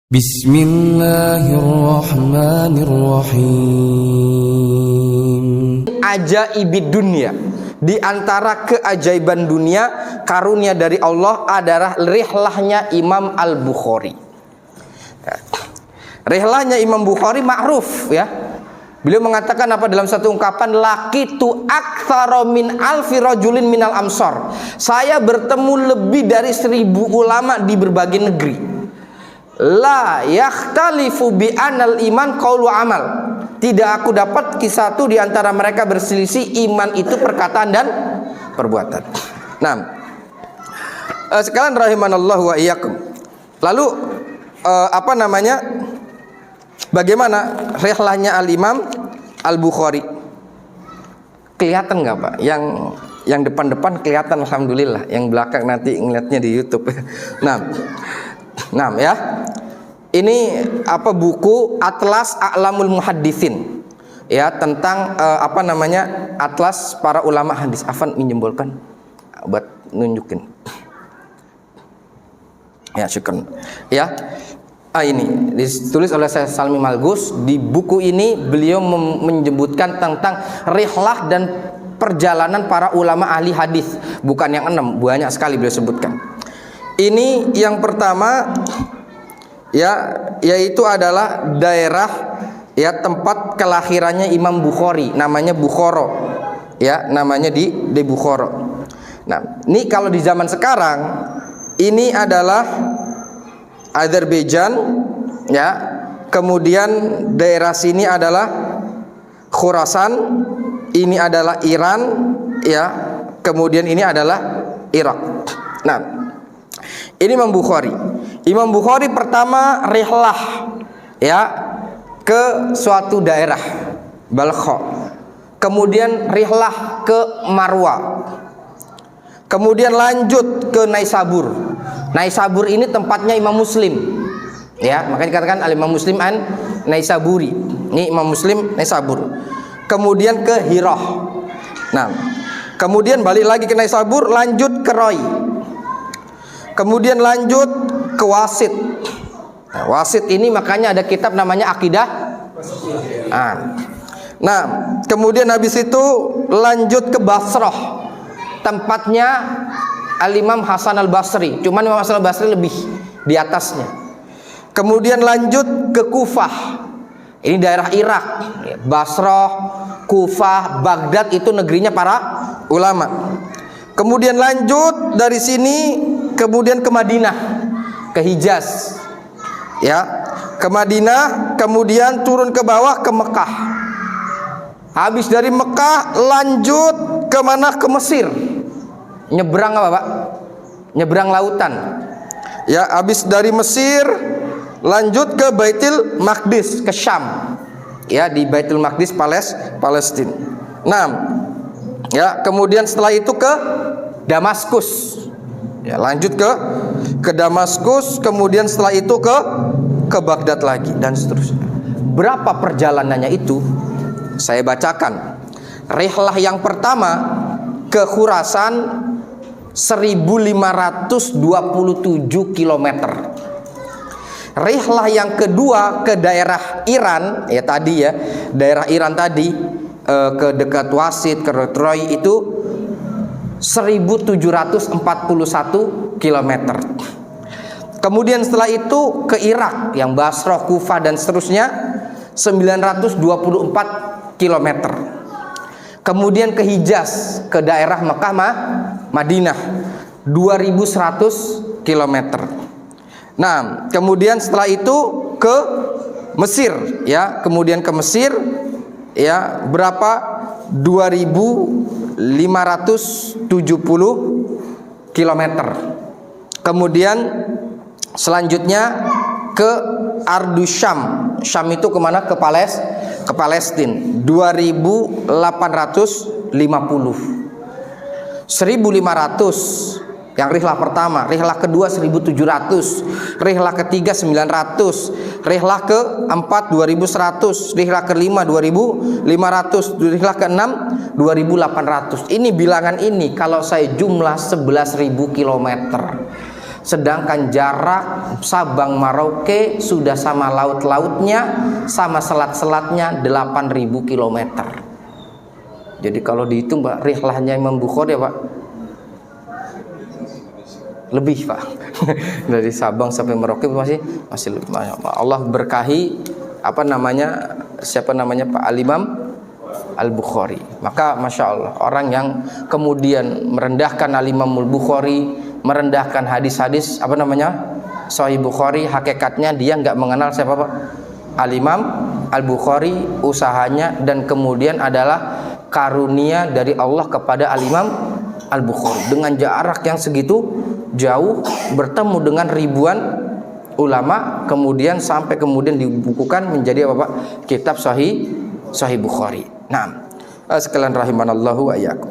Bismillahirrahmanirrahim. Ajaibid dunia, di antara keajaiban dunia karunia dari Allah adalah rihlahnya Imam Al-Bukhari. Rihlahnya Imam Bukhari ma'ruf ya. Beliau mengatakan apa dalam satu ungkapan, laqitu aktsara min alfi rajulin minal amsar. Saya bertemu lebih dari 1000 ulama di berbagai negeri. La yakhtalifu bi anal iman qaulu amal. Tidak aku dapat satu di antara mereka berselisih iman itu perkataan dan perbuatan. Nah, sekalian rahimanallahu wa iyyakum. Lalu bagaimana rihlahnya Al-Imam Al-Bukhari? Kelihatan nggak Pak? Yang depan-depan kelihatan alhamdulillah, yang belakang nanti ngeliatnya di YouTube. Nah ya, ini buku Atlas A'lamul Muhadditsin ya, tentang atlas para ulama hadis. Afan minjembolkan buat nunjukin ya, syukran ya. Ini ditulis oleh Syekh Salmi Malgus. Di buku ini beliau menyebutkan tentang rihlah dan perjalanan para ulama ahli hadis, bukan yang 6, banyak sekali beliau sebutkan. Ini yang pertama ya, yaitu adalah daerah ya, tempat kelahirannya Imam Bukhari, namanya Bukhara ya, namanya di Bukhara. Nah, ini kalau di zaman sekarang ini adalah Azerbaijan ya, kemudian daerah sini adalah Khurasan, ini adalah Iran ya, kemudian ini adalah Irak. Nah, ini Imam Bukhari. Imam Bukhari pertama rihlah ya ke suatu daerah Balkh. Kemudian rihlah ke Marwa. Kemudian lanjut ke Naisabur. Naisabur ini tempatnya Imam Muslim. Ya, makanya dikatakan Al-Imam Muslim an Naisaburi. Ini Imam Muslim Naisabur. Kemudian ke Hirah. Nah, kemudian balik lagi ke Naisabur, lanjut ke Roy. Kemudian lanjut ke Wasit. Nah, Wasit ini makanya ada kitab namanya Aqidah. Nah, kemudian habis itu lanjut ke Basrah, tempatnya Al-Imam Hasan Al-Basri. Cuman Imam Hasan Al-Basri lebih di atasnya. Kemudian lanjut ke Kufah. Ini daerah Irak. Basrah, Kufah, Baghdad itu negerinya para ulama. Kemudian lanjut dari sini kemudian ke Madinah, ke Hijaz ya, ke Madinah, kemudian turun ke bawah ke Mekah. Habis dari Mekah lanjut ke mana? Ke Mesir. Nyebrang apa Pak? Nyebrang lautan ya. Habis dari Mesir lanjut ke Baitul Maqdis, ke Syam ya, di Baitul Maqdis Palestina. Nah ya, kemudian setelah itu ke Damaskus ya, lanjut ke Damaskus, kemudian setelah itu ke Baghdad lagi dan seterusnya. Berapa perjalanannya itu? Saya bacakan. Rihlah yang pertama ke Khurasan 1527 km. Rihlah yang kedua ke daerah Iran ya, tadi ya, daerah Iran tadi ke dekat Wasit, ke Troy itu 1741 km. Kemudian setelah itu ke Irak yang Basrah, Kufah dan seterusnya 924 km. Kemudian ke Hijaz, ke daerah Mekah Madinah 2100 km. Nah, kemudian setelah itu ke Mesir ya, kemudian ke Mesir ya, berapa? 2570 km. Kemudian selanjutnya ke Ardu Syam. Syam itu kemana? Ke Palestina 2850. 1500 yang rihlah pertama, rihlah kedua 1700, rihlah ketiga 900, rihlah keempat 2100, rihlah kelima 2500, rihlah keenam 2800. Ini bilangan ini kalau saya jumlah 11.000 km. Sedangkan jarak Sabang Merauke sudah sama laut-lautnya, sama selat-selatnya 8.000 km. Jadi kalau dihitung Pak, rihlahnya Imam Bukhari ya Pak, lebih Pak. Dari Sabang sampai Merauke masih lebih. Allah berkahi siapa namanya Pak Al-Imam Al-Bukhari. Maka Masya Allah, orang yang kemudian merendahkan Al-Imam Al-Bukhari, merendahkan hadis-hadis Sahih Bukhari, hakikatnya dia nggak mengenal siapa Pak Al-Imam Al-Bukhari, usahanya dan kemudian adalah karunia dari Allah kepada Al-Imam Al-Bukhari. Dengan jarak yang segitu jauh, bertemu dengan ribuan ulama, kemudian sampai kemudian dibukukan menjadi apa Pak? Kitab Sahih Bukhari. Nah, sekalian rahimanallahu wa iyyakum.